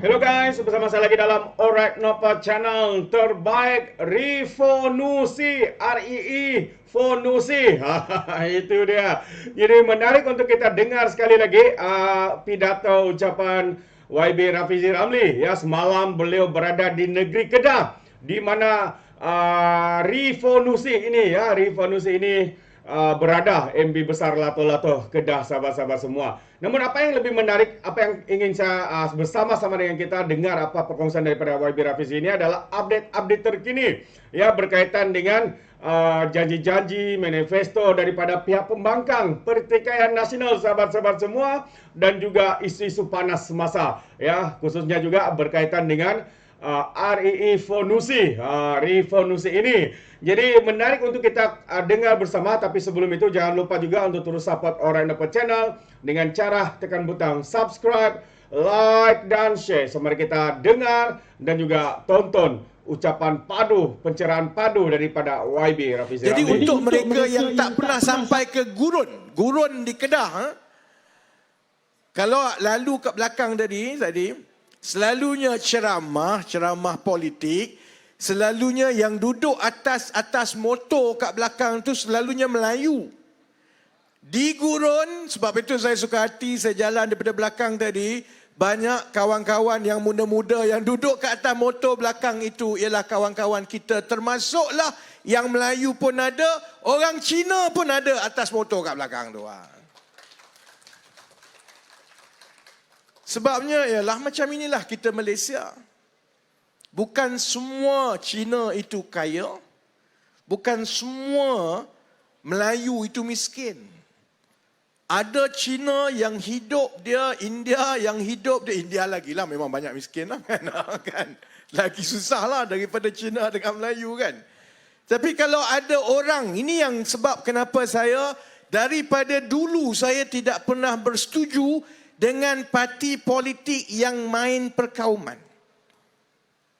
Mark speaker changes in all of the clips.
Speaker 1: Hello guys, bersama saya lagi dalam Orek Nova Channel terbaik Revolusi, Revolusi. Itu dia. Jadi menarik untuk kita dengar sekali lagi pidato ucapan YB Rafizi Ramli. Ya, semalam beliau berada di negeri Kedah, di mana revolusi ini berada MB besar Lato-Lato Kedah, sahabat-sahabat semua. Namun apa yang lebih menarik, apa yang ingin saya bersama-sama dengan kita dengar apa perkongsian daripada YB Rafizi ini adalah update terkini ya berkaitan dengan janji-janji manifesto daripada pihak pembangkang Pertikaian Nasional, sahabat-sahabat semua, dan juga isu-isu panas semasa ya, khususnya juga berkaitan dengan Revolusi ini. Jadi menarik untuk kita dengar bersama. Tapi sebelum itu jangan lupa juga untuk terus support Orek Nova Channel dengan cara tekan butang subscribe, like dan share. So mari kita dengar dan juga tonton ucapan padu, pencerahan padu daripada YB Rafizi
Speaker 2: Jadi
Speaker 1: Ramli.
Speaker 2: untuk mereka yang tak pernah sampai ke gurun di Kedah, kalau lalu kat belakang tadi selalunya ceramah politik, selalunya yang duduk atas motor kat belakang tu selalunya Melayu. Di gurun, sebab itu saya suka hati, saya jalan daripada belakang tadi, banyak kawan-kawan yang muda-muda yang duduk kat atas motor belakang itu ialah kawan-kawan kita, termasuklah yang Melayu pun ada, orang Cina pun ada atas motor kat belakang tu. Sebabnya ialah macam inilah kita Malaysia. Bukan semua Cina itu kaya. Bukan semua Melayu itu miskin. Ada Cina yang hidup dia, India yang hidup dia. India lagi lah memang banyak miskin lah kan. Lagi susah lah daripada Cina dengan Melayu kan. Tapi kalau ada orang, ini yang sebab kenapa saya daripada dulu saya tidak pernah bersetuju dengan parti politik yang main perkauman.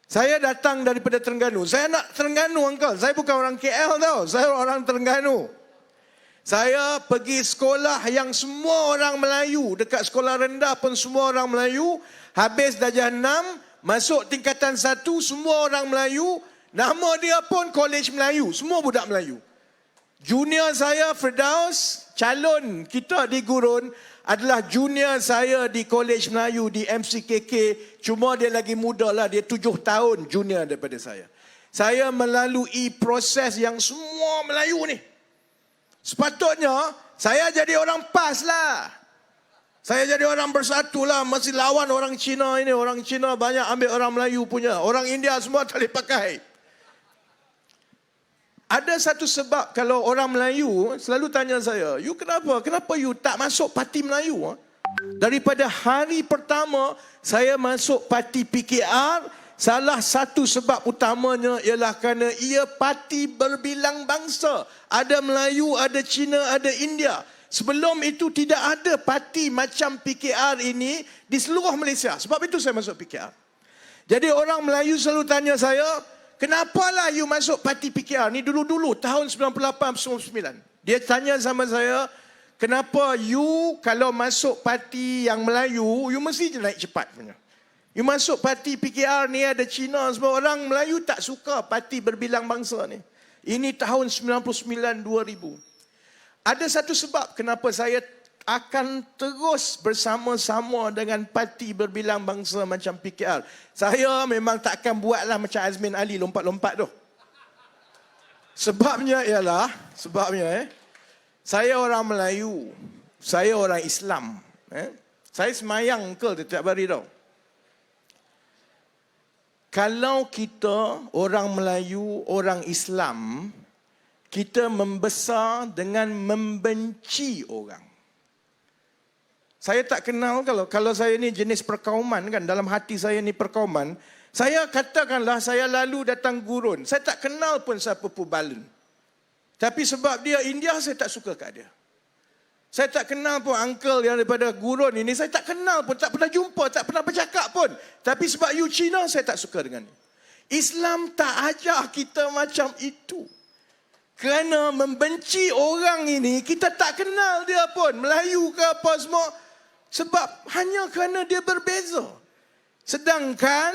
Speaker 2: Saya datang daripada Terengganu. Saya nak Terengganu, uncle. Saya bukan orang KL tau. Saya orang Terengganu. Saya pergi sekolah yang semua orang Melayu. Dekat sekolah rendah pun semua orang Melayu. Habis darjah 6, masuk tingkatan 1, semua orang Melayu. Nama dia pun Kolej Melayu. Semua budak Melayu. Junior saya, Firdaus, calon kita di Gurun, adalah junior saya di Kolej Melayu di MCKK. Cuma dia lagi muda lah, dia 7 tahun junior daripada saya. Saya melalui proses yang semua Melayu ni. Sepatutnya saya jadi orang PAS lah. Saya jadi orang bersatu lah. Masih lawan orang Cina ini. Orang Cina banyak ambil orang Melayu punya. Orang India semua tak boleh pakai. Ada satu sebab kalau orang Melayu selalu tanya saya, you kenapa? Kenapa you tak masuk parti Melayu? Daripada hari pertama saya masuk parti PKR, salah satu sebab utamanya ialah kerana ia parti berbilang bangsa. Ada Melayu, ada Cina, ada India. Sebelum itu tidak ada parti macam PKR ini di seluruh Malaysia. Sebab itu saya masuk PKR. Jadi orang Melayu selalu tanya saya, kenapalah you masuk parti PKR? Ni dulu-dulu, tahun 98-99. Dia tanya sama saya, kenapa you kalau masuk parti yang Melayu, you mesti je naik cepat punya. You masuk parti PKR ni ada Cina, semua orang Melayu tak suka parti berbilang bangsa ni. Ini tahun 99-2000. Ada satu sebab kenapa saya akan terus bersama-sama dengan parti berbilang bangsa macam PKR. Saya memang tak akan buatlah macam Azmin Ali lompat-lompat tu. Sebabnya saya orang Melayu, saya orang Islam. Saya semayang ke setiap hari tau. Kalau kita orang Melayu, orang Islam, kita membesar dengan membenci orang. Saya tak kenal kalau saya ni jenis perkauman kan, dalam hati saya ni perkauman. Saya katakanlah saya lalu datang Gurun. Saya tak kenal pun siapa Pubalan. Tapi sebab dia India, saya tak suka kat dia. Saya tak kenal pun uncle yang daripada Gurun ini. Saya tak kenal pun, tak pernah jumpa, tak pernah bercakap pun. Tapi sebab you Cina, saya tak suka dengan dia. Islam tak ajar kita macam itu. Kerana membenci orang ini, kita tak kenal dia pun. Melayu ke apa semua. Sebab hanya kerana dia berbeza. Sedangkan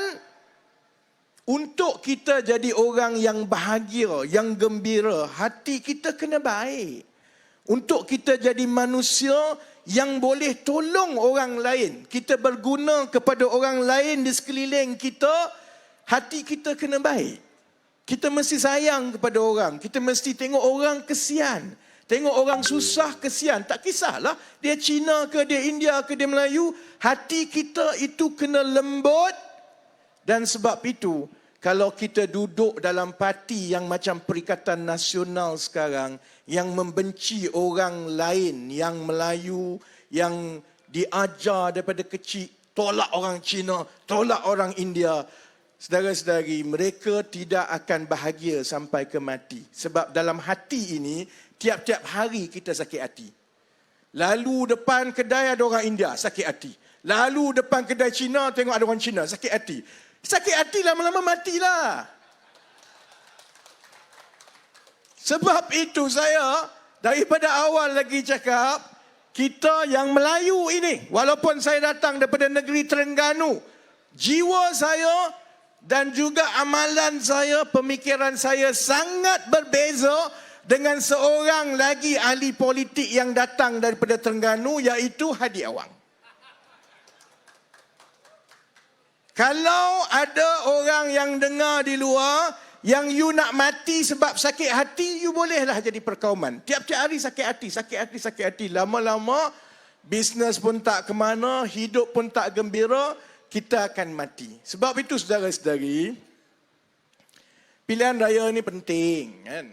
Speaker 2: untuk kita jadi orang yang bahagia, yang gembira, hati kita kena baik. Untuk kita jadi manusia yang boleh tolong orang lain, kita berguna kepada orang lain di sekeliling kita, hati kita kena baik. Kita mesti sayang kepada orang, kita mesti tengok orang kesian. Tengok orang susah, kesian. Tak kisahlah dia Cina ke, dia India ke, dia Melayu. Hati kita itu kena lembut. Dan sebab itu, kalau kita duduk dalam parti yang macam Perikatan Nasional sekarang, yang membenci orang lain, yang Melayu, yang diajar daripada kecil, tolak orang Cina, tolak orang India. Saudara-saudari, mereka tidak akan bahagia sampai ke mati. Sebab dalam hati ini, tiap-tiap hari kita sakit hati. Lalu depan kedai ada orang India, sakit hati. Lalu depan kedai Cina, tengok ada orang Cina, sakit hati. Sakit hati lama-lama matilah. Sebab itu saya daripada awal lagi cakap, kita yang Melayu ini, walaupun saya datang daripada negeri Terengganu, jiwa saya dan juga amalan saya, pemikiran saya sangat berbeza dengan seorang lagi ahli politik yang datang daripada Terengganu, iaitu Hadi Awang. Kalau ada orang yang dengar di luar, yang you nak mati sebab sakit hati, you bolehlah jadi perkauman. Tiap-tiap hari sakit hati, sakit hati, sakit hati. Lama-lama, bisnes pun tak ke mana, hidup pun tak gembira, kita akan mati. Sebab itu saudara-saudari, pilihan raya ni penting, kan?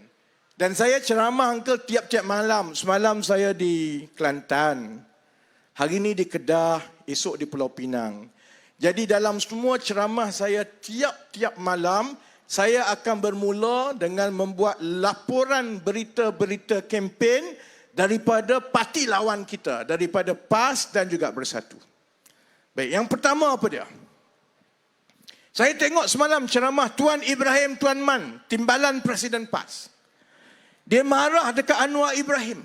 Speaker 2: Dan saya ceramah uncle tiap-tiap malam. Semalam saya di Kelantan, hari ni di Kedah, esok di Pulau Pinang. Jadi dalam semua ceramah saya tiap-tiap malam, saya akan bermula dengan membuat laporan berita-berita kempen daripada parti lawan kita, daripada PAS dan juga Bersatu. Baik, yang pertama apa dia? Saya tengok semalam ceramah Tuan Ibrahim Tuan Man, timbalan Presiden PAS. Dia marah dekat Anwar Ibrahim.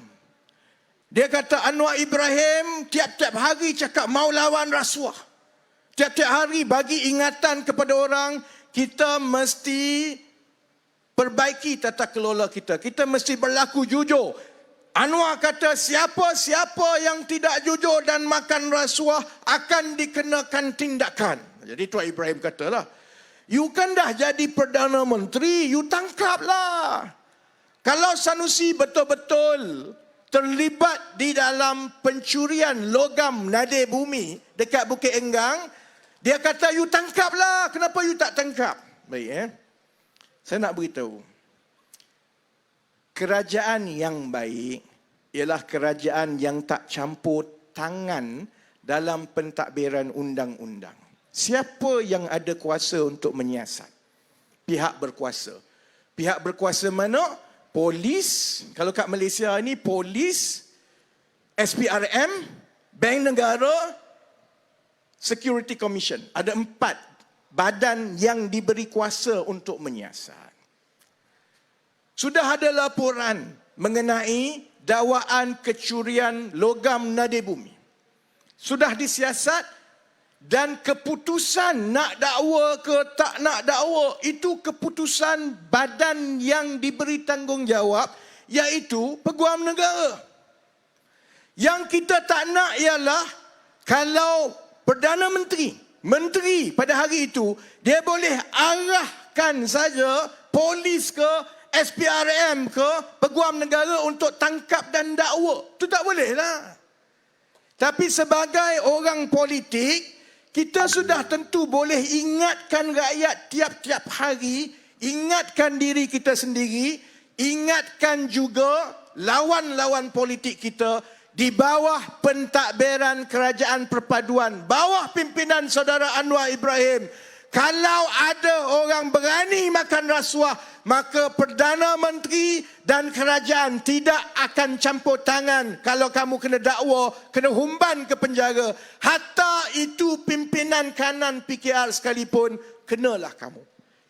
Speaker 2: Dia kata Anwar Ibrahim tiap-tiap hari cakap mau lawan rasuah. Tiap-tiap hari bagi ingatan kepada orang, kita mesti perbaiki tata kelola kita. Kita mesti berlaku jujur. Anwar kata siapa-siapa yang tidak jujur dan makan rasuah akan dikenakan tindakan. Jadi Tuan Ibrahim katalah, you kan dah jadi Perdana Menteri, you tangkaplah. Kalau Sanusi betul-betul terlibat di dalam pencurian logam nadir bumi dekat Bukit Enggang, dia kata, you tangkaplah. Kenapa you tak tangkap? Baik, saya nak beritahu. Kerajaan yang baik ialah kerajaan yang tak campur tangan dalam pentadbiran undang-undang. Siapa yang ada kuasa untuk menyiasat? Pihak berkuasa. Pihak berkuasa mana? Polis. Kalau kat Malaysia ni, polis, SPRM, Bank Negara, Security Commission. Ada 4 badan yang diberi kuasa untuk menyiasat. Sudah ada laporan mengenai dakwaan kecurian logam nadir bumi. Sudah disiasat dan keputusan nak dakwa ke tak nak dakwa, itu keputusan badan yang diberi tanggungjawab, iaitu Peguam Negara. Yang kita tak nak ialah kalau Perdana Menteri, Menteri pada hari itu, dia boleh arahkan saja polis ke, SPRM ke, Peguam Negara untuk tangkap dan dakwa. Itu tak boleh lah. Tapi sebagai orang politik, kita sudah tentu boleh ingatkan rakyat tiap-tiap hari, ingatkan diri kita sendiri, ingatkan juga lawan-lawan politik kita, di bawah pentadbiran Kerajaan Perpaduan, bawah pimpinan saudara Anwar Ibrahim, kalau ada orang berani makan rasuah, maka Perdana Menteri dan kerajaan tidak akan campur tangan. Kalau kamu kena dakwa, kena humban ke penjara, hatta itu pimpinan kanan PKR sekalipun, kenalah kamu.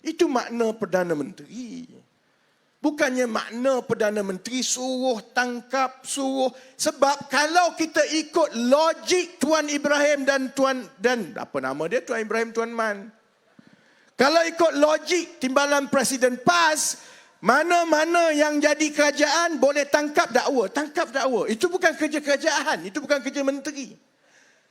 Speaker 2: Itu makna Perdana Menteri. Bukannya makna Perdana Menteri suruh tangkap, suruh. Sebab kalau kita ikut logik Tuan Ibrahim dan apa nama dia? Tuan Ibrahim Tuan Man. Kalau ikut logik timbalan Presiden PAS, mana-mana yang jadi kerajaan boleh tangkap dakwa. Tangkap dakwa. Itu bukan kerja kerajaan. Itu bukan kerja menteri.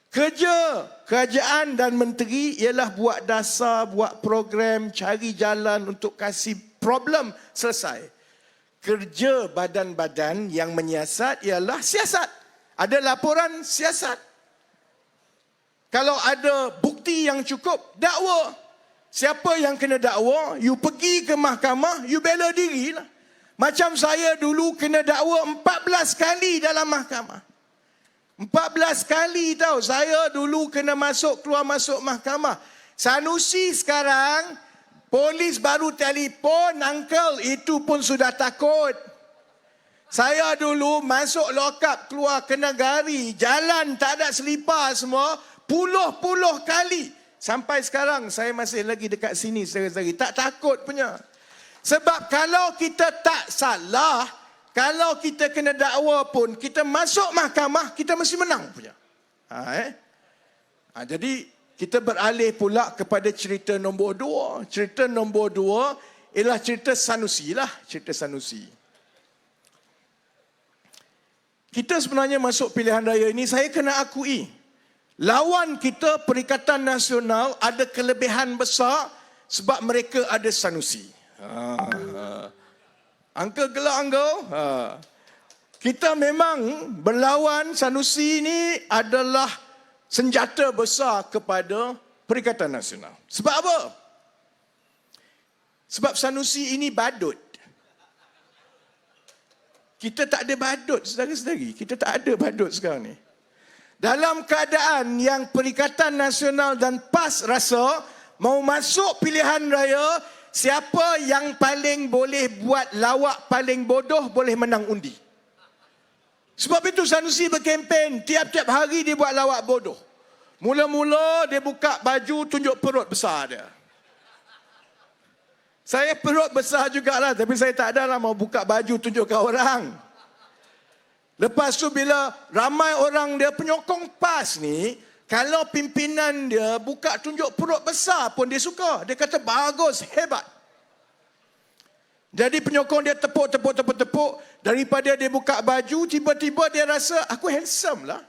Speaker 2: Kerja kerajaan dan menteri ialah buat dasar, buat program, cari jalan untuk kasih problem selesai. Kerja badan-badan yang menyiasat ialah siasat. Ada laporan siasat. Kalau ada bukti yang cukup, dakwa. Siapa yang kena dakwa, you pergi ke mahkamah, you bela dirilah. Macam saya dulu kena dakwa 14 kali dalam mahkamah. 14 kali tahu. Saya dulu kena masuk keluar masuk mahkamah. Sanusi sekarang, polis baru telefon, uncle, itu pun sudah takut. Saya dulu masuk lokap, keluar kena gari, jalan tak ada selipar semua, puluh-puluh kali. Sampai sekarang saya masih lagi dekat sini sehari-hari. Tak takut punya. Sebab kalau kita tak salah, kalau kita kena dakwa pun, kita masuk mahkamah, kita mesti menang punya. Jadi, kita beralih pula kepada cerita nombor 2. Cerita nombor 2 ialah cerita Sanusi lah. Cerita Sanusi. Kita sebenarnya masuk pilihan raya ini, saya kena akui. Lawan kita, Perikatan Nasional, ada kelebihan besar sebab mereka ada Sanusi. Angka gelak angkau. Kita memang berlawan. Sanusi ini adalah senjata besar kepada Perikatan Nasional. Sebab apa? Sebab Sanusi ini badut. Kita tak ada badut, saudara-saudari. Kita tak ada badut sekarang ni. Dalam keadaan yang Perikatan Nasional dan PAS rasa mau masuk pilihan raya, siapa yang paling boleh buat lawak paling bodoh boleh menang undi. Sebab itu Sanusi berkempen, tiap-tiap hari dia buat lawak bodoh. Mula-mula dia buka baju, tunjuk perut besar dia. Saya perut besar jugalah, tapi saya tak ada lah mau buka baju tunjuk ke orang. Lepas tu bila ramai orang dia penyokong PAS ni, kalau pimpinan dia buka tunjuk perut besar pun dia suka. Dia kata bagus, hebat. Jadi penyokong dia tepuk. Daripada dia buka baju, tiba-tiba dia rasa, aku handsome lah.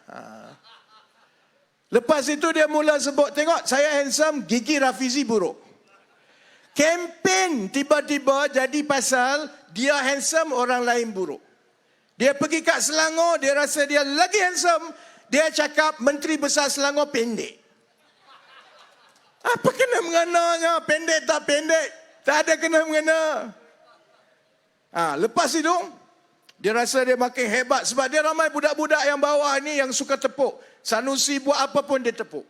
Speaker 2: Lepas itu dia mula sebut, tengok saya handsome, gigi Rafizi buruk. Kempen tiba-tiba jadi pasal dia handsome, orang lain buruk. Dia pergi kat Selangor, dia rasa dia lagi handsome. Dia cakap Menteri Besar Selangor pendek. Apa kena mengenanya? Pendek tak pendek? Tak ada kena mengena. Lepas itu, dia rasa dia makin hebat. Sebab dia ramai budak-budak yang bawah ni yang suka tepuk. Sanusi buat apa pun dia tepuk.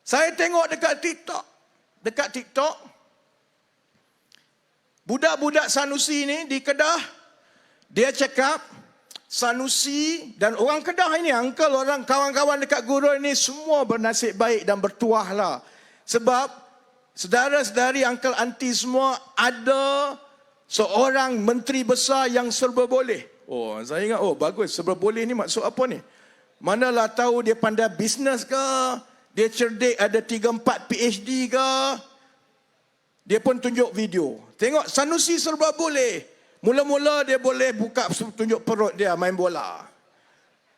Speaker 2: Saya tengok dekat TikTok. Budak-budak Sanusi ni di Kedah, dia cakap, Sanusi dan orang Kedah ini, uncle, orang kawan-kawan dekat Gurun ini semua bernasib baik dan bertuah lah. Sebab saudara-saudari, uncle, aunty semua ada seorang menteri besar yang serba boleh. Saya ingat, bagus, serba boleh ni maksud apa ni? Manalah tahu dia pandai bisnes ke, dia cerdik, ada 3-4 PhD ke. Dia pun tunjuk video. Tengok, Sanusi serba boleh. Mula-mula dia boleh buka tunjuk perut dia main bola.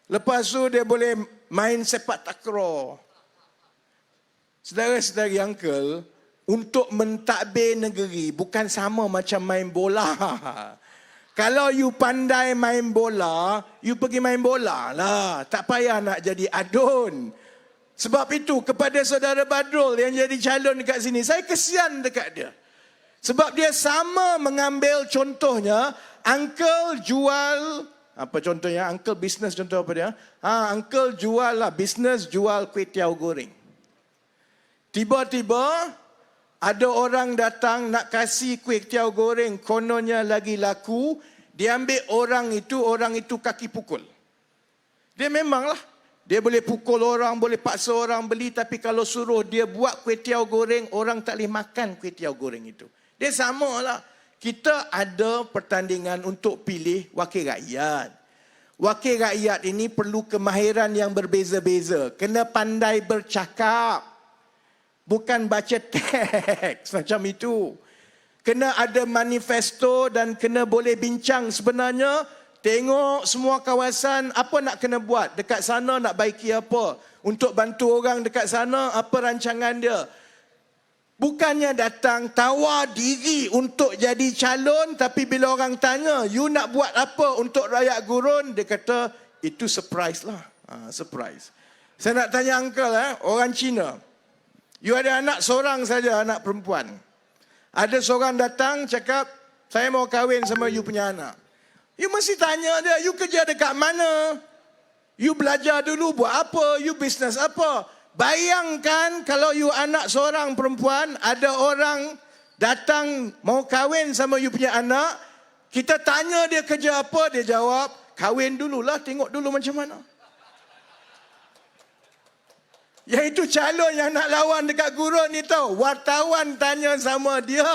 Speaker 2: Lepas tu dia boleh main sepak takraw. Saudara-saudari, uncle, untuk mentadbir negeri bukan sama macam main bola. Kalau you pandai main bola, you pergi main bola lah. Tak payah nak jadi adun. Sebab itu kepada saudara Badrul yang jadi calon dekat sini, saya kesian dekat dia. Sebab dia sama mengambil contohnya, uncle jual, apa contohnya, uncle bisnes contoh apa dia? Uncle jual lah, bisnes jual kuih tiaw goreng. Tiba-tiba ada orang datang nak kasih kuih tiaw goreng, kononnya lagi laku, dia ambil orang itu kaki pukul. Dia memanglah, dia boleh pukul orang, boleh paksa orang beli, tapi kalau suruh dia buat kuih tiaw goreng, orang tak boleh makan kuih tiaw goreng itu. Dia sama lah. kita ada pertandingan untuk pilih wakil rakyat. Wakil rakyat ini perlu kemahiran yang berbeza-beza. Kena pandai bercakap. Bukan baca teks macam itu. Kena ada manifesto dan kena boleh bincang sebenarnya. Tengok semua kawasan, apa nak kena buat. Dekat sana nak baiki apa. Untuk bantu orang dekat sana, apa rancangan dia. Bukannya datang tawar diri untuk jadi calon, tapi bila orang tanya, you nak buat apa untuk rakyat gurun? Dia kata, itu surprise lah. Surprise. Saya nak tanya uncle, orang Cina. You ada anak seorang saja, anak perempuan. Ada seorang datang cakap, saya mau kahwin sama you punya anak. You mesti tanya dia, you kerja dekat mana? You belajar dulu buat apa? You bisnes apa? Bayangkan kalau you anak seorang perempuan, ada orang datang mau kahwin sama you punya anak, kita tanya dia kerja apa, dia jawab, kahwin dululah, tengok dulu macam mana. Iaitu calon yang nak lawan dekat gurun ni tau. Wartawan tanya sama dia,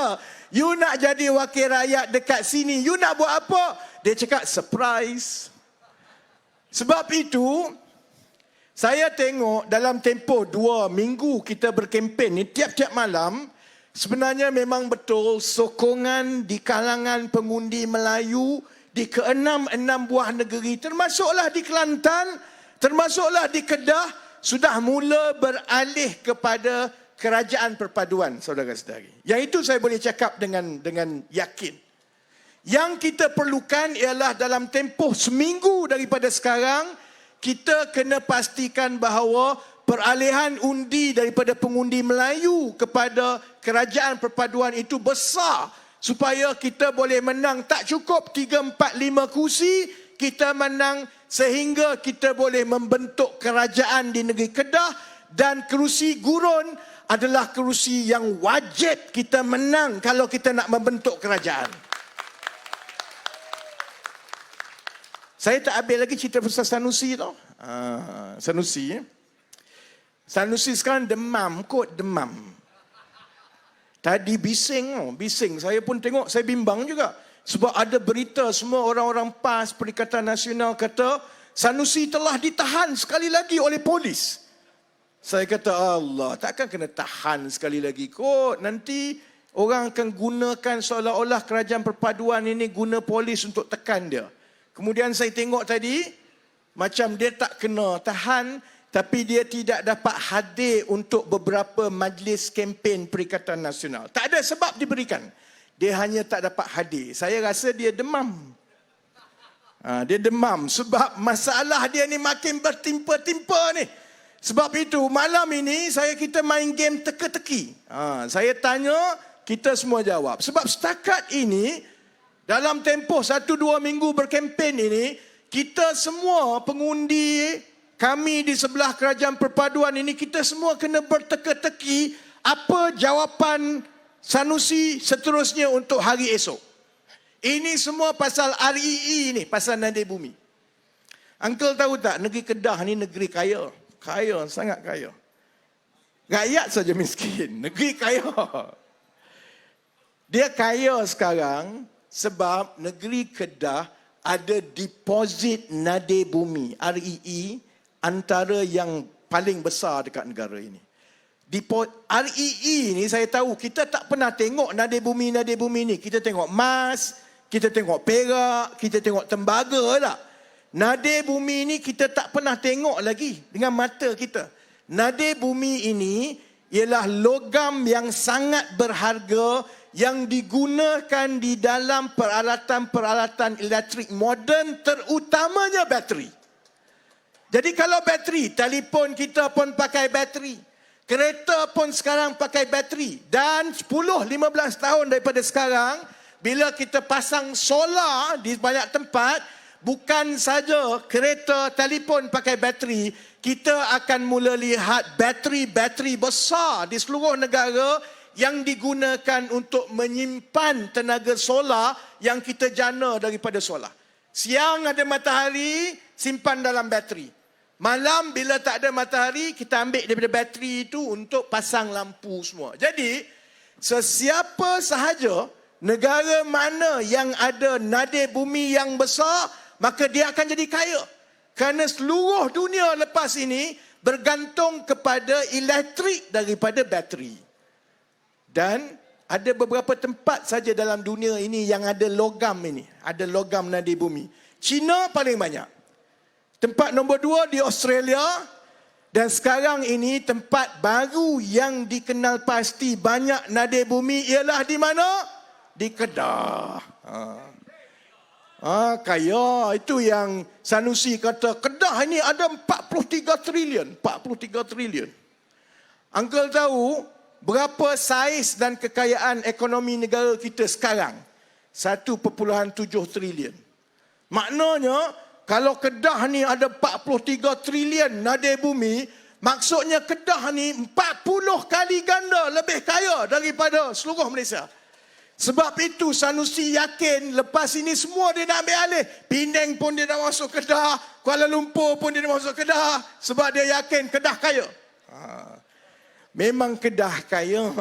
Speaker 2: you nak jadi wakil rakyat dekat sini, you nak buat apa? Dia cakap surprise. Sebab itu, saya tengok dalam tempoh 2 minggu kita berkempen ni, tiap-tiap malam, sebenarnya memang betul sokongan di kalangan pengundi Melayu di ke-6 buah negeri, termasuklah di Kelantan, termasuklah di Kedah, sudah mula beralih kepada kerajaan perpaduan, saudara-saudari. Yang itu saya boleh cakap dengan yakin. Yang kita perlukan ialah dalam tempoh seminggu daripada sekarang, kita kena pastikan bahawa peralihan undi daripada pengundi Melayu kepada kerajaan perpaduan itu besar, supaya kita boleh menang. Tak cukup 3, 4, 5 kursi, kita menang sehingga kita boleh membentuk kerajaan di negeri Kedah, dan kerusi gurun adalah kerusi yang wajib kita menang kalau kita nak membentuk kerajaan. Saya tak habis lagi cerita pasal Sanusi tau. Sanusi sekarang demam, demam. Tadi bising. Saya pun tengok, saya bimbang juga. Sebab ada berita semua orang-orang PAS, Perikatan Nasional kata, Sanusi telah ditahan sekali lagi oleh polis. Saya kata, Allah, takkan kena tahan sekali lagi kot. Nanti orang akan gunakan seolah-olah kerajaan perpaduan ini guna polis untuk tekan dia. Kemudian saya tengok tadi, macam dia tak kena tahan, tapi dia tidak dapat hadir untuk beberapa majlis kempen Perikatan Nasional. Tak ada sebab diberikan. Dia hanya tak dapat hadir. Saya rasa dia demam. Dia demam sebab masalah dia ni makin bertimpa-timpa ni. Sebab itu malam ini kita main game teka-teki. Saya tanya, kita semua jawab. Sebab setakat ini, dalam tempoh 1-2 minggu berkempen ini, kita semua pengundi kami di sebelah kerajaan perpaduan ini, kita semua kena berteka-teki apa jawapan Sanusi seterusnya untuk hari esok. Ini semua pasal REE ni, pasal Nadi Bumi. Uncle tahu tak, negeri Kedah ni negeri kaya. Kaya, sangat kaya. Rakyat saja miskin, negeri kaya. Dia kaya sekarang sebab negeri Kedah ada deposit Nadi Bumi, REE, antara yang paling besar dekat negara ini. REE ni saya tahu, kita tak pernah tengok Nadi Bumi ni. Kita tengok emas, kita tengok perak, kita tengok tembaga tak. Nadi Bumi ni kita tak pernah tengok lagi dengan mata kita. Nadi Bumi ini ialah logam yang sangat berharga yang digunakan di dalam peralatan-peralatan elektrik moden, terutamanya bateri. Jadi kalau bateri, telefon kita pun pakai bateri. Kereta pun sekarang pakai bateri. Dan 10-15 tahun daripada sekarang, bila kita pasang solar di banyak tempat, bukan saja kereta, telefon pakai bateri, kita akan mula lihat bateri-bateri besar di seluruh negara yang digunakan untuk menyimpan tenaga solar yang kita jana daripada solar. Siang ada matahari, simpan dalam bateri. Malam bila tak ada matahari, kita ambil daripada bateri itu untuk pasang lampu semua. Jadi, sesiapa sahaja negara mana yang ada nadir bumi yang besar, maka dia akan jadi kaya. Kerana seluruh dunia lepas ini bergantung kepada elektrik daripada bateri. Dan ada beberapa tempat saja dalam dunia ini yang ada logam ini. Ada logam nadir bumi. China paling banyak. Tempat nombor 2 di Australia. Dan sekarang ini tempat baru yang dikenal pasti banyak nadir bumi ialah di mana? Di Kedah. Kaya. Itu yang Sanusi kata, Kedah ini ada 43 trilion. 43 trilion. Uncle tahu berapa saiz dan kekayaan ekonomi negara kita sekarang? 1.7 trilion. Maknanya, kalau Kedah ni ada 43 trilion nadir bumi, maksudnya Kedah ni 40 kali ganda lebih kaya daripada seluruh Malaysia. Sebab itu Sanusi yakin lepas ini semua dia nak ambil alih. Penang pun dia nak masuk Kedah. Kuala Lumpur pun dia nak masuk Kedah. Sebab dia yakin Kedah kaya. Memang Kedah kaya.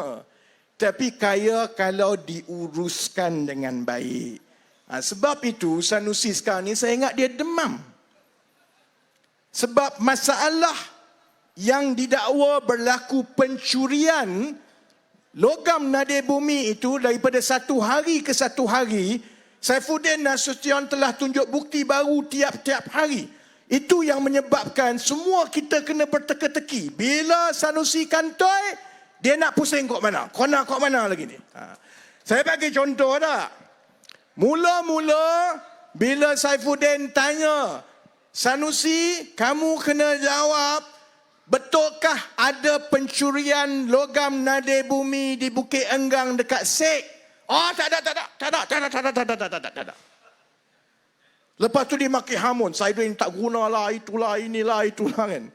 Speaker 2: Tapi kaya kalau diuruskan dengan baik. Sebab itu Sanusi sekarang ni saya ingat dia demam. Sebab masalah yang didakwa berlaku pencurian logam nadir bumi itu daripada satu hari ke satu hari, Saifuddin Nasution telah tunjuk bukti baru tiap-tiap hari. Itu yang menyebabkan semua kita kena berteka-teki. Bila Sanusi kantoi, dia nak pusing kok mana? Kona kok mana lagi ni? Saya bagi contoh tak? Mula-mula bila Saifuddin tanya, Sanusi, kamu kena jawab, betulkah ada pencurian logam nadir bumi di Bukit Enggang dekat Sek? Oh, tak ada. Lepas tu dia maki hamun. Saifuddin tak gunalah, itulah, inilah, itulah kan.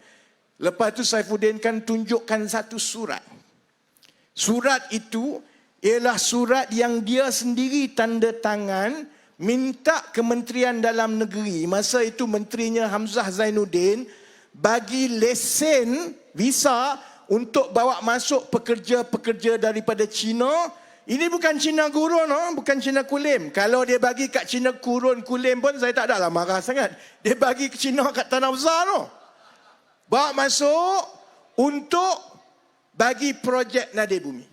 Speaker 2: Lepas tu Saifuddin kan tunjukkan satu surat. Surat itu ialah surat yang dia sendiri tanda tangan minta Kementerian Dalam Negeri. Masa itu menterinya Hamzah Zainuddin bagi lesen visa untuk bawa masuk pekerja-pekerja daripada China. Ini bukan Cina gurun, bukan Cina kulim. Kalau dia bagi kat Cina gurun kulim pun saya tak adalah marah sangat. Dia bagi ke Cina kat Tanah Besar tu. Bawa masuk untuk bagi projek nadir bumi.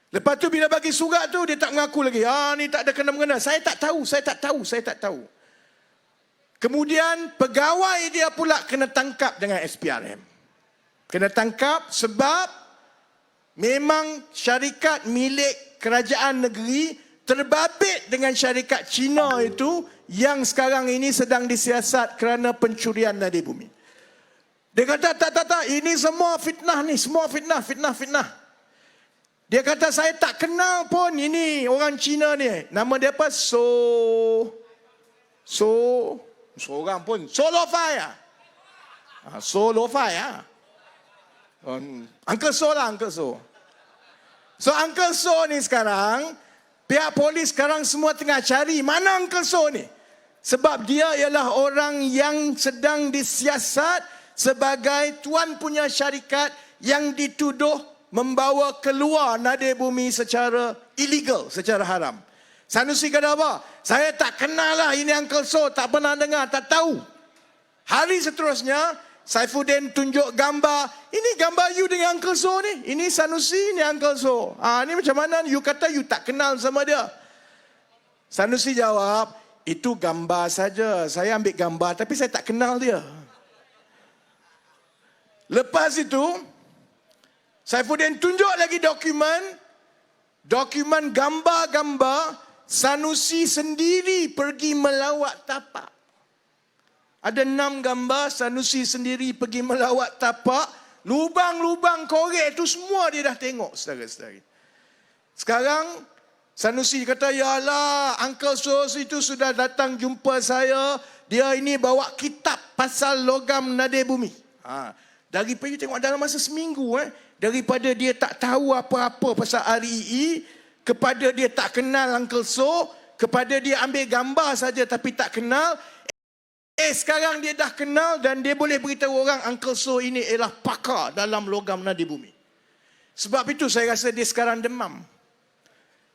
Speaker 2: Lepas tu bila bagi surat tu dia tak mengaku lagi. Ni tak ada kena-mengena. Saya tak tahu. Kemudian pegawai dia pula kena tangkap dengan SPRM. Kena tangkap sebab memang syarikat milik kerajaan negeri terbabit dengan syarikat Cina itu yang sekarang ini sedang disiasat kerana pencurian nadir bumi. Dia kata tak, ini semua fitnah ni, semua fitnah. Dia kata saya tak kenal pun ini orang Cina ni. Nama dia apa? Seorang pun Solofai. Solofai. Uncle So lah, Uncle So. So Uncle So ni sekarang, pihak polis sekarang semua tengah cari mana Uncle So ni. Sebab dia ialah orang yang sedang disiasat sebagai tuan punya syarikat yang dituduh membawa keluar nadir bumi secara illegal, secara haram. Sanusi kata apa? Saya tak kenal lah ini Uncle So, tak pernah dengar, tak tahu. Hari seterusnya, Saifuddin tunjuk gambar. Ini gambar you dengan Uncle So ni. Ini Sanusi, ini Uncle So. Ini macam mana? You kata you tak kenal sama dia. Sanusi jawab, itu gambar saja. Saya ambil gambar tapi saya tak kenal dia. Lepas itu, Saifuddin tunjuk lagi dokumen gambar-gambar Sanusi sendiri pergi melawat tapak. Ada 6 gambar Sanusi sendiri pergi melawat tapak. Lubang-lubang korek itu semua dia dah tengok, saudara-saudari. Sekarang Sanusi kata, yalah, Uncle So itu sudah datang jumpa saya. Dia ini bawa kitab pasal logam nadir bumi. Daripada tengok dalam masa seminggu, daripada dia tak tahu apa-apa pasal REE, kepada dia tak kenal Uncle So, kepada dia ambil gambar saja tapi tak kenal. Sekarang dia dah kenal dan dia boleh beritahu orang Uncle So ini ialah pakar dalam logam nadir bumi. Sebab itu saya rasa dia sekarang demam.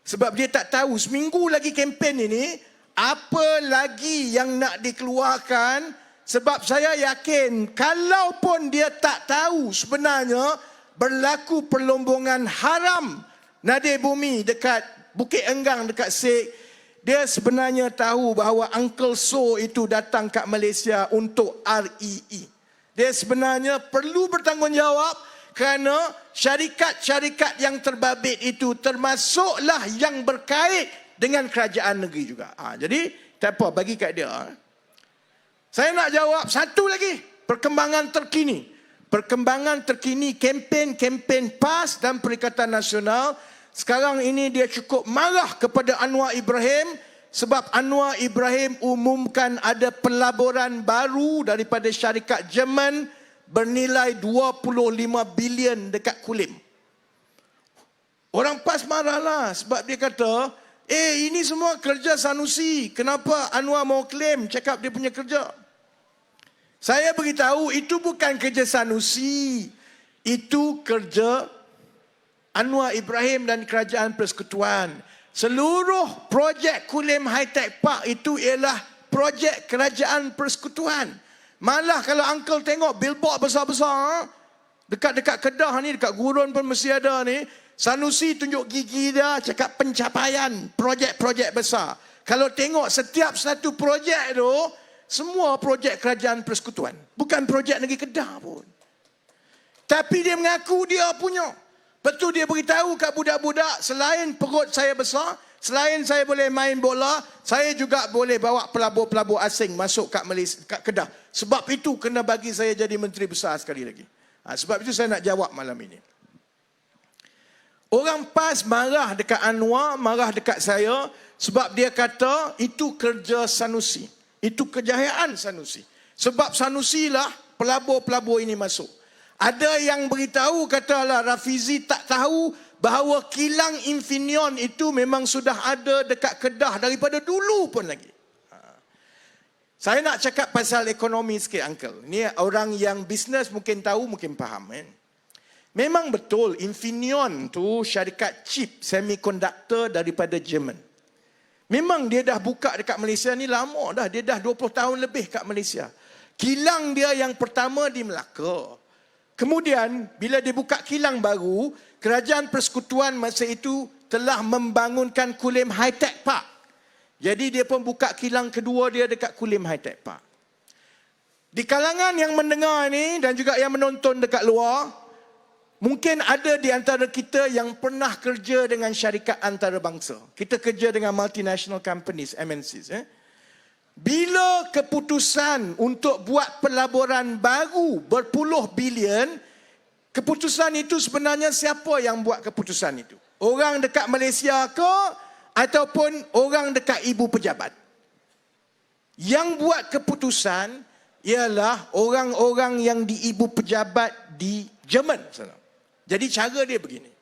Speaker 2: Sebab dia tak tahu seminggu lagi kempen ini, apa lagi yang nak dikeluarkan. Sebab saya yakin kalaupun dia tak tahu sebenarnya berlaku perlombongan haram nadir bumi dekat Bukit Enggang dekat Sek, dia sebenarnya tahu bahawa Uncle So itu datang kat Malaysia untuk REE. Dia sebenarnya perlu bertanggungjawab kerana syarikat-syarikat yang terbabit itu termasuklah yang berkait dengan kerajaan negeri juga. Jadi tak apa, bagi kat dia. Saya nak jawab satu lagi, perkembangan terkini. Perkembangan terkini kempen PAS dan Perikatan Nasional. Sekarang ini dia cukup marah kepada Anwar Ibrahim sebab Anwar Ibrahim umumkan ada pelaburan baru daripada syarikat Jerman bernilai 25 bilion dekat Kulim. Orang PAS marahlah sebab dia kata, ini semua kerja Sanusi. Kenapa Anwar mau claim cakap dia punya kerja? Saya beritahu itu bukan kerja Sanusi. Itu kerja Anwar Ibrahim dan Kerajaan Persekutuan. Seluruh projek Kulim High Tech Park itu ialah projek Kerajaan Persekutuan. Malah kalau uncle tengok billboard besar-besar dekat-dekat Kedah ni, dekat Gurun pun mesti ada ni, Sanusi tunjuk gigi dia cakap pencapaian projek-projek besar. Kalau tengok setiap satu projek tu, semua projek Kerajaan Persekutuan, bukan projek negeri Kedah pun. Tapi dia mengaku dia punya. Betul, dia beritahu kat budak-budak, selain perut saya besar, selain saya boleh main bola, saya juga boleh bawa pelabur-pelabur asing masuk kat Malaysia, kat Kedah. Sebab itu kena bagi saya jadi menteri besar sekali lagi. Sebab itu saya nak jawab malam ini. Orang PAS marah dekat Anwar, marah dekat saya sebab dia kata itu kerja Sanusi. Itu kejayaan Sanusi. Sebab Sanusi lah pelabur-pelabur ini masuk. Ada yang beritahu, katalah Rafizi tak tahu bahawa kilang Infineon itu memang sudah ada dekat Kedah daripada dulu pun lagi. Saya nak cakap pasal ekonomi sikit, Uncle. Ni orang yang bisnes mungkin tahu, mungkin faham. Memang betul, Infineon tu syarikat chip semiconductor daripada Jerman. Memang dia dah buka dekat Malaysia ni lama dah. Dia dah 20 tahun lebih kat Malaysia. Kilang dia yang pertama di Melaka. Kemudian, bila dia buka kilang baru, Kerajaan Persekutuan masa itu telah membangunkan Kulim High Tech Park. Jadi dia pun buka kilang kedua dia dekat Kulim High Tech Park. Di kalangan yang mendengar ni dan juga yang menonton dekat luar, mungkin ada di antara kita yang pernah kerja dengan syarikat antarabangsa. Kita kerja dengan multinational companies, MNCs. Bila keputusan untuk buat pelaburan baru berpuluh bilion, keputusan itu sebenarnya siapa yang buat keputusan itu? Orang dekat Malaysia ke ataupun orang dekat ibu pejabat? Yang buat keputusan ialah orang-orang yang di ibu pejabat di Jerman. Jadi cara dia begini.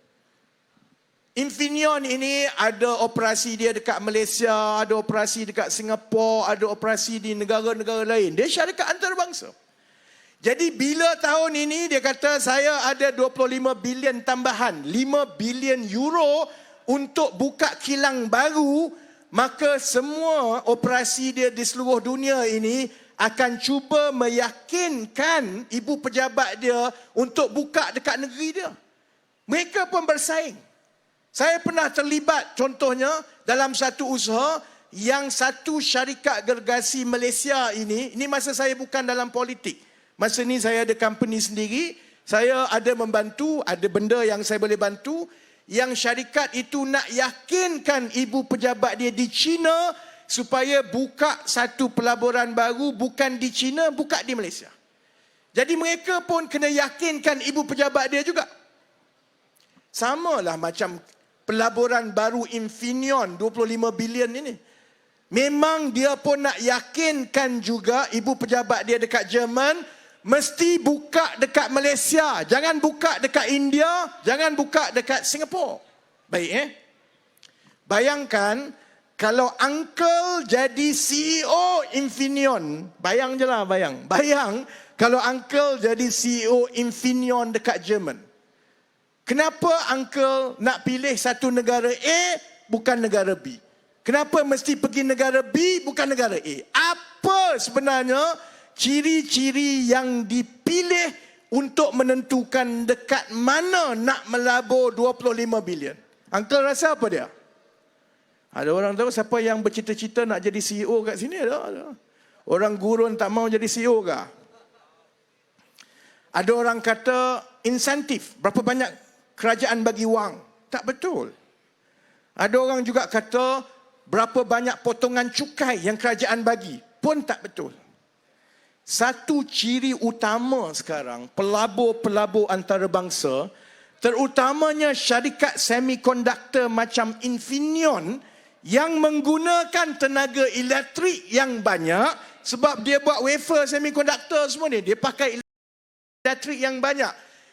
Speaker 2: Infineon ini ada operasi dia dekat Malaysia, ada operasi dekat Singapura, ada operasi di negara-negara lain. Dia syarikat antarabangsa. Jadi bila tahun ini dia kata saya ada 25 bilion tambahan, 5 bilion euro untuk buka kilang baru, maka semua operasi dia di seluruh dunia ini akan cuba meyakinkan ibu pejabat dia untuk buka dekat negeri dia. Mereka pun bersaing. Saya pernah terlibat contohnya dalam satu usaha yang satu syarikat gergasi Malaysia ini masa saya bukan dalam politik. Masa ni saya ada company sendiri, saya ada membantu, ada benda yang saya boleh bantu, yang syarikat itu nak yakinkan ibu pejabat dia di China supaya buka satu pelaburan baru bukan di China, buka di Malaysia. Jadi mereka pun kena yakinkan ibu pejabat dia juga. Sama lah macam pelaburan baru Infineon 25 bilion ini. Memang dia pun nak yakinkan juga ibu pejabat dia dekat Jerman mesti buka dekat Malaysia. Jangan buka dekat India, jangan buka dekat Singapura. Baik Bayangkan kalau uncle jadi CEO Infineon. Bayang je lah, bayang kalau uncle jadi CEO Infineon dekat Jerman. Kenapa uncle nak pilih satu negara A bukan negara B? Kenapa mesti pergi negara B bukan negara A? Apa sebenarnya ciri-ciri yang dipilih untuk menentukan dekat mana nak melabur 25 bilion? Uncle rasa apa dia? Ada orang tahu siapa yang bercita-cita nak jadi CEO kat sini? Ada. Orang gurun tak mau jadi CEO ke? Ada orang kata insentif, berapa banyak kerajaan bagi wang? Tak betul. Ada orang juga kata berapa banyak potongan cukai yang kerajaan bagi? Pun tak betul. Satu ciri utama sekarang, pelabur-pelabur antarabangsa, terutamanya syarikat semikonduktor macam Infineon yang menggunakan tenaga elektrik yang banyak sebab dia buat wafer semikonduktor semua ni, dia pakai elektrik yang banyak.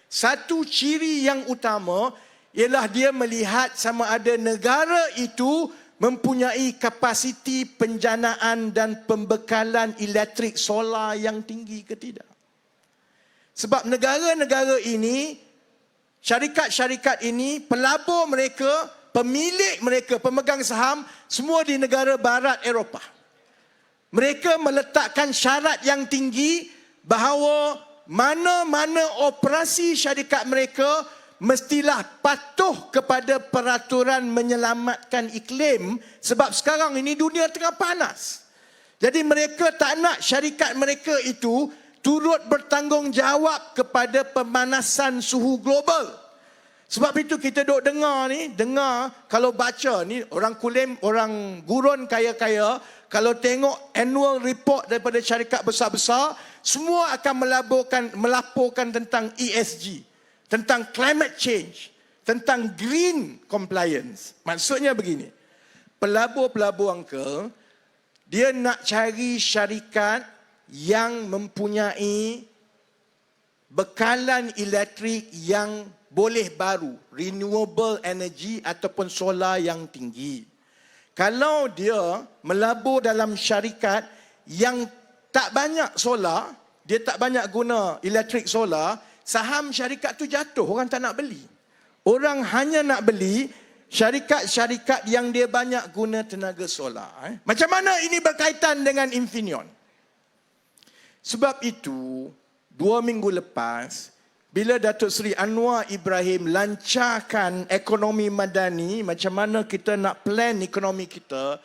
Speaker 2: Satu ciri yang utama ialah dia melihat sama ada negara itu mempunyai kapasiti penjanaan dan pembekalan elektrik solar yang tinggi ke tidak. Sebab negara-negara ini, syarikat-syarikat ini, pelabur mereka, pemilik mereka, pemegang saham, semua di negara barat Eropah. Mereka meletakkan syarat yang tinggi bahawa mana-mana operasi syarikat mereka mestilah patuh kepada peraturan menyelamatkan iklim sebab sekarang ini dunia tengah panas. Jadi mereka tak nak syarikat mereka itu turut bertanggungjawab kepada pemanasan suhu global. Sebab itu kita duk dengar kalau baca ni orang kulim, orang gurun kaya-kaya, kalau tengok annual report daripada syarikat besar-besar, semua akan melaporkan tentang ESG, tentang climate change, tentang green compliance. Maksudnya begini, pelabur-pelabur uncle, dia nak cari syarikat yang mempunyai bekalan elektrik yang boleh baru, renewable energy ataupun solar yang tinggi. Kalau dia melabur dalam syarikat yang tak banyak solar, dia tak banyak guna elektrik solar, saham syarikat tu jatuh, orang tak nak beli. Orang hanya nak beli syarikat-syarikat yang dia banyak guna tenaga solar. Macam mana ini berkaitan dengan Infineon? Sebab itu, 2 minggu lepas, bila Datuk Seri Anwar Ibrahim lancarkan ekonomi madani, macam mana kita nak plan ekonomi kita,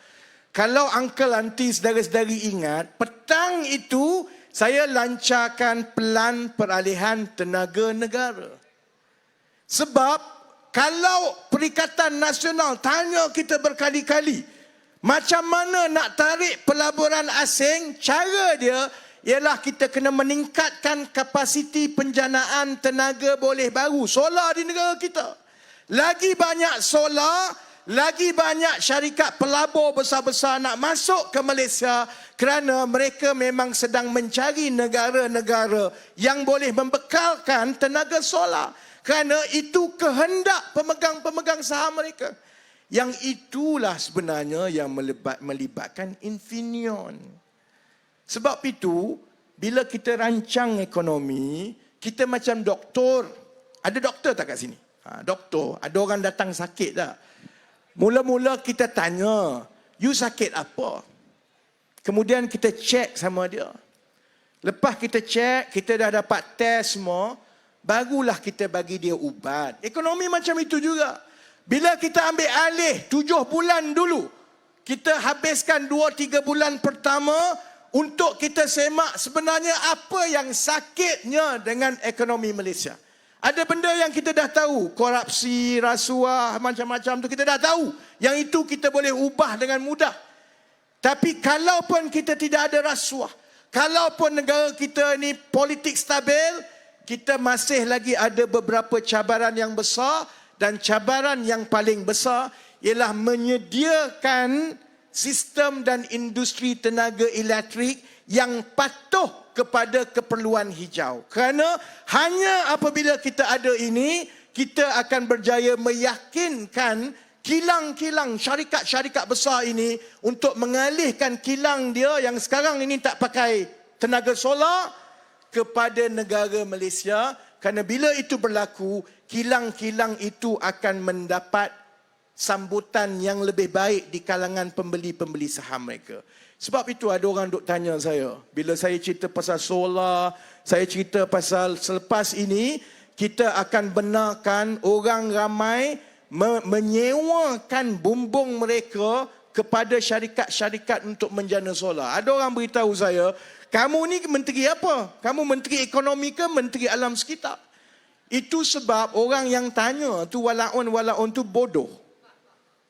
Speaker 2: kalau uncle auntie saudara-saudari ingat, petang itu saya lancarkan pelan peralihan tenaga negara. Sebab kalau Perikatan Nasional tanya kita berkali-kali, macam mana nak tarik pelaburan asing, cara dia ialah kita kena meningkatkan kapasiti penjanaan tenaga boleh baru, solar di negara kita. Lagi banyak solar, lagi banyak syarikat pelabur besar-besar nak masuk ke Malaysia kerana mereka memang sedang mencari negara-negara yang boleh membekalkan tenaga solar. Kerana itu kehendak pemegang-pemegang saham mereka. Yang itulah sebenarnya yang melibatkan Infineon. Sebab itu, bila kita rancang ekonomi, kita macam doktor. Ada doktor tak kat sini? Doktor, ada orang datang sakit tak? Mula-mula kita tanya, you sakit apa? Kemudian kita cek sama dia. Lepas kita cek, kita dah dapat test semua, barulah kita bagi dia ubat. Ekonomi macam itu juga. Bila kita ambil alih 7 bulan dulu, kita habiskan 2-3 bulan pertama untuk kita semak sebenarnya apa yang sakitnya dengan ekonomi Malaysia. Ada benda yang kita dah tahu, korupsi, rasuah, macam-macam tu kita dah tahu. Yang itu kita boleh ubah dengan mudah. Tapi kalaupun kita tidak ada rasuah, kalaupun negara kita ni politik stabil, kita masih lagi ada beberapa cabaran yang besar, dan cabaran yang paling besar ialah menyediakan sistem dan industri tenaga elektrik yang patuh kepada keperluan hijau. Kerana hanya apabila kita ada ini, kita akan berjaya meyakinkan kilang-kilang syarikat-syarikat besar ini untuk mengalihkan kilang dia yang sekarang ini tak pakai tenaga solar kepada negara Malaysia. Kerana bila itu berlaku, kilang-kilang itu akan mendapat sambutan yang lebih baik di kalangan pembeli-pembeli saham mereka. Sebab itu ada orang duk tanya saya, bila saya cerita pasal solar, saya cerita pasal selepas ini, kita akan benarkan orang ramai menyewakan bumbung mereka kepada syarikat-syarikat untuk menjana solar. Ada orang beritahu saya, kamu ni menteri apa? Kamu menteri ekonomi ke menteri alam sekitar? Itu sebab orang yang tanya tu walaun tu bodoh.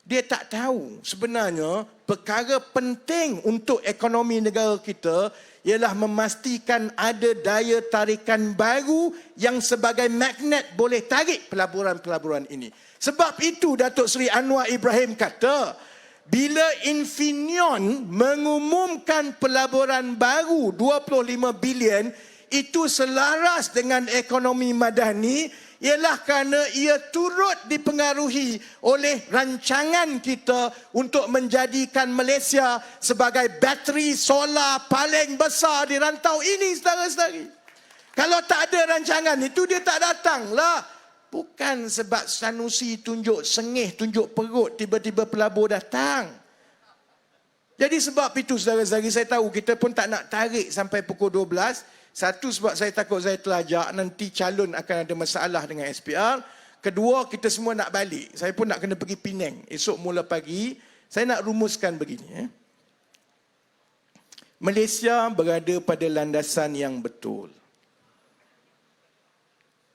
Speaker 2: Dia tak tahu sebenarnya perkara penting untuk ekonomi negara kita ialah memastikan ada daya tarikan baru yang sebagai magnet boleh tarik pelaburan-pelaburan ini. Sebab itu Datuk Seri Anwar Ibrahim kata, bila Infineon mengumumkan pelaburan baru 25 bilion, itu selaras dengan ekonomi madani, ialah kerana ia turut dipengaruhi oleh rancangan kita untuk menjadikan Malaysia sebagai bateri solar paling besar di rantau ini, saudara-saudari. Kalau tak ada rancangan itu, dia tak datanglah. Bukan sebab Sanusi tunjuk sengih, tunjuk perut, tiba-tiba pelabur datang. Jadi sebab itu, saudara-saudari, saya tahu kita pun tak nak tarik sampai pukul 12. Satu, sebab saya takut saya terlajak, nanti calon akan ada masalah dengan SPR. Kedua, kita semua nak balik. Saya pun nak kena pergi Penang esok mula pagi. Saya nak rumuskan begini. Malaysia berada pada landasan yang betul.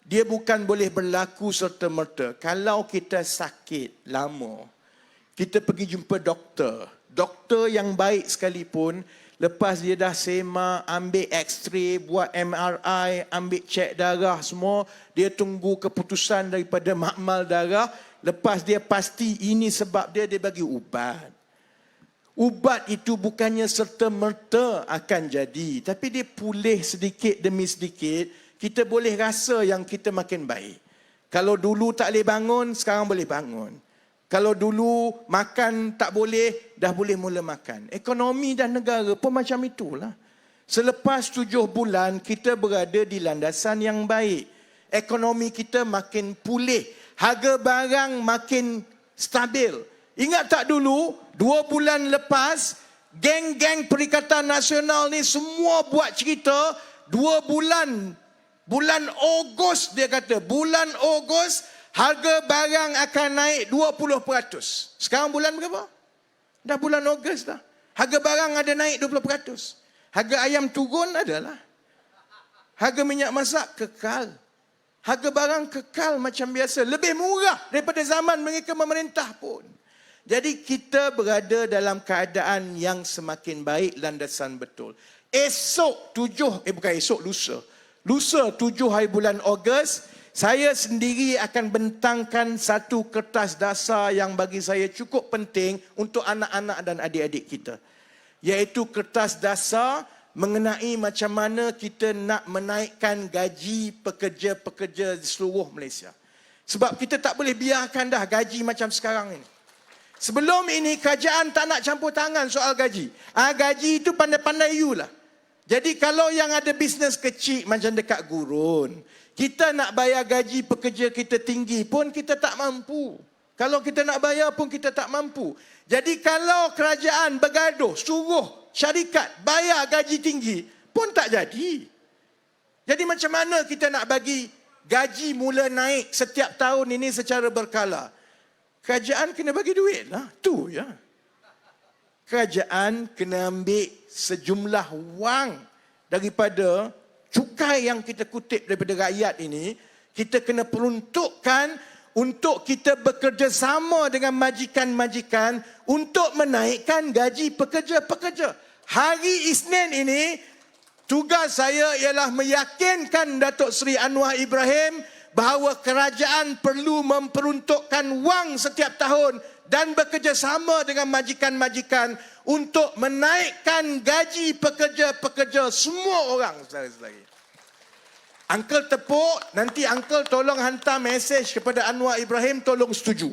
Speaker 2: Dia bukan boleh berlaku serta-merta. Kalau kita sakit lama, kita pergi jumpa doktor. Doktor yang baik sekalipun, lepas dia dah semak, ambil X-ray, buat MRI, ambil cek darah semua, dia tunggu keputusan daripada makmal darah. Lepas dia pasti ini sebab dia bagi ubat. Ubat itu bukannya serta-merta akan jadi, tapi dia pulih sedikit demi sedikit. Kita boleh rasa yang kita makin baik. Kalau dulu tak boleh bangun, sekarang boleh bangun. Kalau dulu makan tak boleh, dah boleh mula makan. Ekonomi dan negara pun macam itulah. Selepas 7 bulan, kita berada di landasan yang baik. Ekonomi kita makin pulih. Harga barang makin stabil. Ingat tak dulu, 2 bulan lepas, geng-geng Perikatan Nasional ni semua buat cerita, 2 bulan Ogos, dia kata, bulan Ogos, harga barang akan naik 20%. Sekarang bulan berapa? Dah bulan Ogos dah. Harga barang ada naik 20%. Harga ayam turun adalah. Harga minyak masak kekal. Harga barang kekal macam biasa. Lebih murah daripada zaman mereka memerintah pun. Jadi kita berada dalam keadaan yang semakin baik, landasan betul. Lusa 7 hari bulan Ogos, saya sendiri akan bentangkan satu kertas dasar yang bagi saya cukup penting untuk anak-anak dan adik-adik kita. Iaitu kertas dasar mengenai macam mana kita nak menaikkan gaji pekerja-pekerja di seluruh Malaysia. Sebab kita tak boleh biarkan dah gaji macam sekarang ini. Sebelum ini kerajaan tak nak campur tangan soal gaji. Gaji itu pandai-pandai you lah. Jadi kalau yang ada bisnes kecil macam dekat gurun, kita nak bayar gaji pekerja kita tinggi pun kita tak mampu. Kalau kita nak bayar pun kita tak mampu. Jadi kalau kerajaan bergaduh, suruh syarikat bayar gaji tinggi pun tak jadi. Jadi macam mana kita nak bagi gaji mula naik setiap tahun ini secara berkala? Kerajaan kena bagi duit lah. Tu ya. Kerajaan kena ambil sejumlah wang daripada cukai yang kita kutip daripada rakyat ini. Kita kena peruntukkan untuk kita bekerjasama dengan majikan-majikan untuk menaikkan gaji pekerja-pekerja. Hari Isnin ini, tugas saya ialah meyakinkan Datuk Seri Anwar Ibrahim bahawa kerajaan perlu memperuntukkan wang setiap tahun dan bekerjasama dengan majikan-majikan untuk menaikkan gaji pekerja-pekerja semua orang, saudara-saudari. Uncle tepuk, nanti Uncle tolong hantar mesej kepada Anwar Ibrahim, tolong setuju.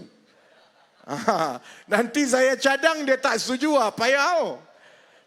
Speaker 2: Nanti saya cadang dia tak setuju, payah.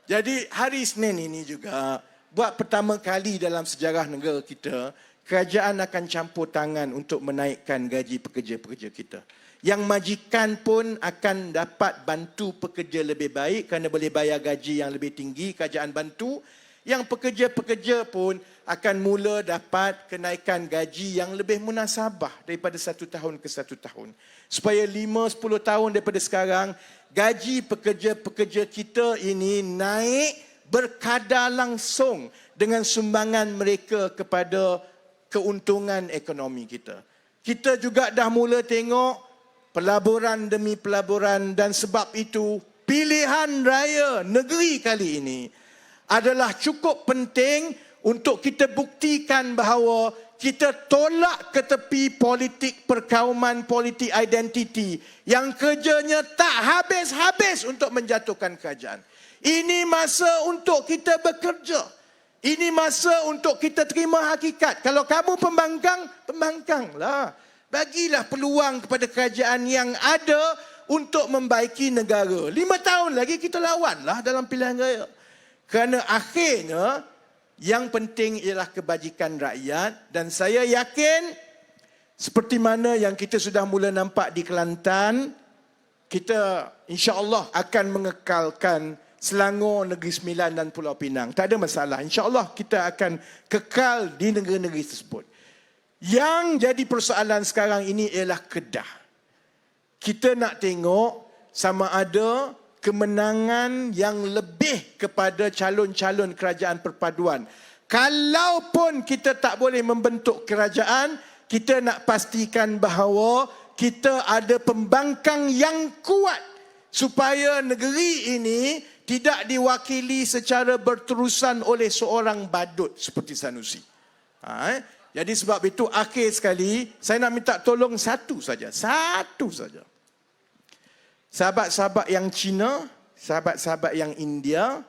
Speaker 2: Jadi hari Isnin ini juga, buat pertama kali dalam sejarah negara kita, kerajaan akan campur tangan untuk menaikkan gaji pekerja-pekerja kita. Yang majikan pun akan dapat bantu pekerja lebih baik kerana boleh bayar gaji yang lebih tinggi, kerajaan bantu. Yang pekerja-pekerja pun akan mula dapat kenaikan gaji yang lebih munasabah daripada satu tahun ke satu tahun. Supaya 5-10 tahun daripada sekarang, gaji pekerja-pekerja kita ini naik berkadar langsung dengan sumbangan mereka kepada keuntungan ekonomi kita. Kita juga dah mula tengok pelaburan demi pelaburan, dan sebab itu pilihan raya negeri kali ini adalah cukup penting untuk kita buktikan bahawa kita tolak ke tepi politik perkauman, politik identiti yang kerjanya tak habis-habis untuk menjatuhkan kerajaan. Ini masa untuk kita bekerja. Ini masa untuk kita terima hakikat. Kalau kamu pembangkang, pembangkanglah. Bagilah peluang kepada kerajaan yang ada untuk membaiki negara. 5 tahun lagi kita lawanlah dalam pilihan raya. Kerana akhirnya yang penting ialah kebajikan rakyat, dan saya yakin seperti mana yang kita sudah mula nampak di Kelantan, kita insya-Allah akan mengekalkan Selangor, Negeri Sembilan dan Pulau Pinang. Tak ada masalah. InsyaAllah kita akan kekal di negeri-negeri tersebut. Yang jadi persoalan sekarang ini ialah Kedah. Kita nak tengok sama ada kemenangan yang lebih kepada calon-calon kerajaan perpaduan. Kalaupun kita tak boleh membentuk kerajaan, kita nak pastikan bahawa kita ada pembangkang yang kuat supaya negeri ini tidak diwakili secara berterusan oleh seorang badut seperti Sanusi. Jadi sebab itu akhir sekali saya nak minta tolong satu saja. Sahabat-sahabat yang Cina, sahabat-sahabat yang India,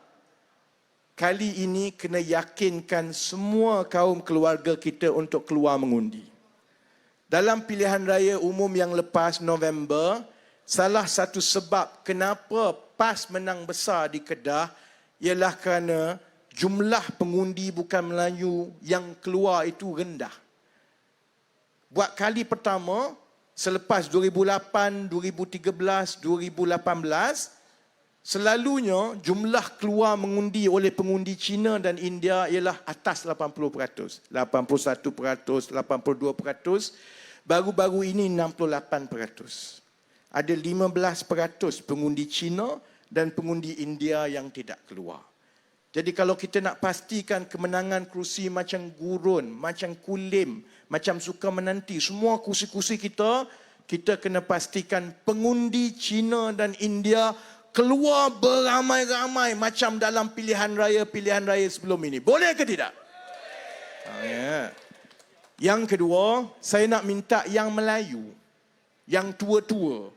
Speaker 2: kali ini kena yakinkan semua kaum keluarga kita untuk keluar mengundi. Dalam pilihan raya umum yang lepas November, salah satu sebab kenapa PAS menang besar di Kedah ialah kerana jumlah pengundi bukan Melayu yang keluar itu rendah. Buat kali pertama selepas 2008, 2013, 2018, selalunya jumlah keluar mengundi oleh pengundi Cina dan India ialah atas 80%, 81%, 82%. Baru-baru ini 68%. Ada 15% pengundi Cina dan pengundi India yang tidak keluar. Jadi kalau kita nak pastikan kemenangan kerusi macam Gurun, macam Kulim, macam Sukamenanti, semua kerusi-kerusi kita kena pastikan pengundi Cina dan India keluar beramai-ramai macam dalam pilihan raya sebelum ini. Boleh ke tidak? Ya. Yang kedua, saya nak minta yang Melayu, yang tua-tua,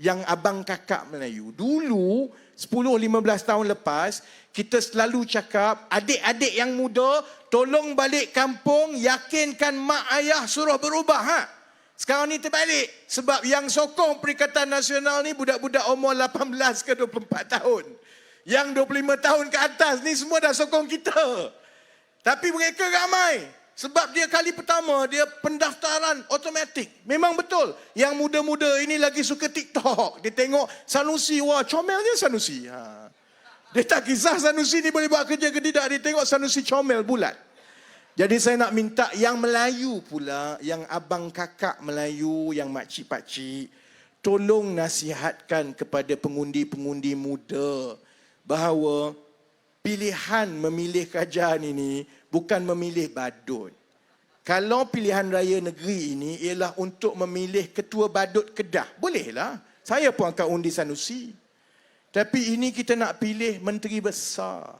Speaker 2: yang abang kakak Melayu. Dulu, 10-15 tahun lepas, kita selalu cakap, adik-adik yang muda, tolong balik kampung, yakinkan mak ayah suruh berubah. Sekarang ni terbalik. Sebab yang sokong Perikatan Nasional ni budak-budak umur 18 ke 24 tahun. Yang 25 tahun ke atas ni semua dah sokong kita. Tapi mereka ramai. Sebab dia kali pertama, dia pendaftaran automatik. Memang betul. Yang muda-muda ini lagi suka TikTok. Dia tengok Sanusi, wah comelnya Sanusi. Dia tak kisah Sanusi ni boleh buat kerja ke tidak. Dia tengok Sanusi comel bulat. Jadi saya nak minta yang Melayu pula, yang abang kakak Melayu, yang makcik-pakcik, tolong nasihatkan kepada pengundi-pengundi muda bahawa pilihan memilih kerajaan ini bukan memilih badut. Kalau pilihan raya negeri ini ialah untuk memilih ketua badut Kedah, bolehlah. Saya pun akan undi Sanusi. Tapi ini kita nak pilih menteri besar.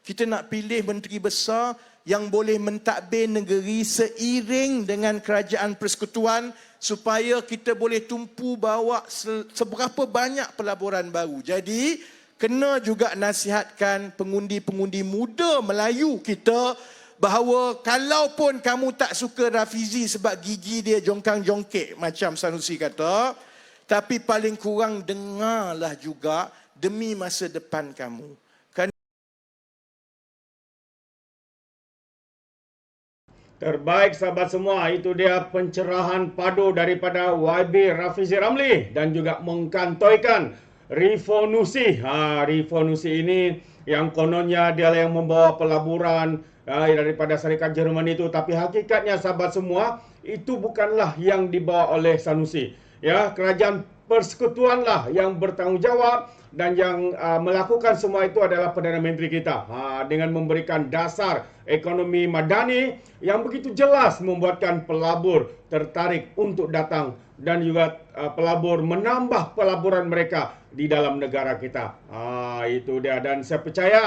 Speaker 2: Kita nak pilih menteri besar yang boleh mentadbir negeri seiring dengan kerajaan persekutuan supaya kita boleh tumpu bawa seberapa banyak pelaburan baru. Jadi, kena juga nasihatkan pengundi-pengundi muda Melayu kita bahawa kalaupun kamu tak suka Rafizi sebab gigi dia jongkang-jongkek macam Sanusi kata, tapi paling kurang dengarlah juga demi masa depan kamu.
Speaker 1: Terbaik sahabat semua, itu dia pencerahan padu daripada YB Rafizi Ramli dan juga mengkantoikan Rifonusi. Rifonusi ini yang kononnya dia yang membawa pelaburan daripada Syarikat Jerman itu, tapi hakikatnya sahabat semua itu bukanlah yang dibawa oleh Sanusi. Ya, kerajaan persekutuanlah yang bertanggungjawab dan yang melakukan semua itu adalah Perdana Menteri kita dengan memberikan dasar ekonomi madani yang begitu jelas membuatkan pelabur tertarik untuk datang dan juga pelabur menambah pelaburan mereka di dalam negara kita. Itu dia, dan saya percaya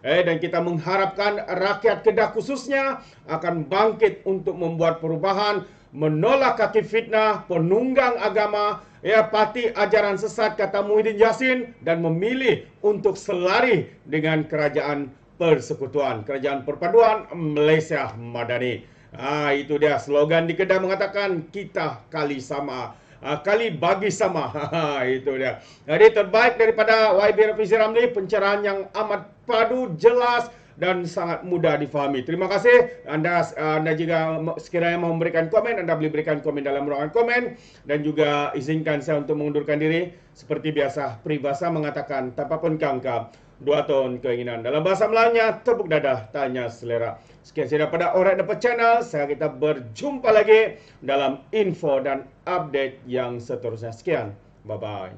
Speaker 1: dan kita mengharapkan rakyat Kedah khususnya akan bangkit untuk membuat perubahan, menolak kaki fitnah, penunggang agama, parti ajaran sesat kata Muhyiddin Yassin, dan memilih untuk selari dengan kerajaan persekutuan, kerajaan perpaduan Malaysia Madani. Itu dia slogan di Kedah mengatakan kita kali sama, kali bagi sama. Itu dia. Jadi terbaik daripada YB Rafizi Ramli, pencerahan yang amat padu, jelas dan sangat mudah difahami. Terima kasih. Anda jika sekiranya mau memberikan komen, Anda boleh berikan komen dalam ruangan komen, dan juga izinkan saya untuk mengundurkan diri. Seperti biasa, peribahasa mengatakan tanpa pun kangka, 2 tahun keinginan. Dalam bahasa Melayunya, tepuk dadah, tanya selera. Sekian saya daripada Alright Dapat Channel. Kita berjumpa lagi dalam info dan update yang seterusnya. Sekian. Bye-bye.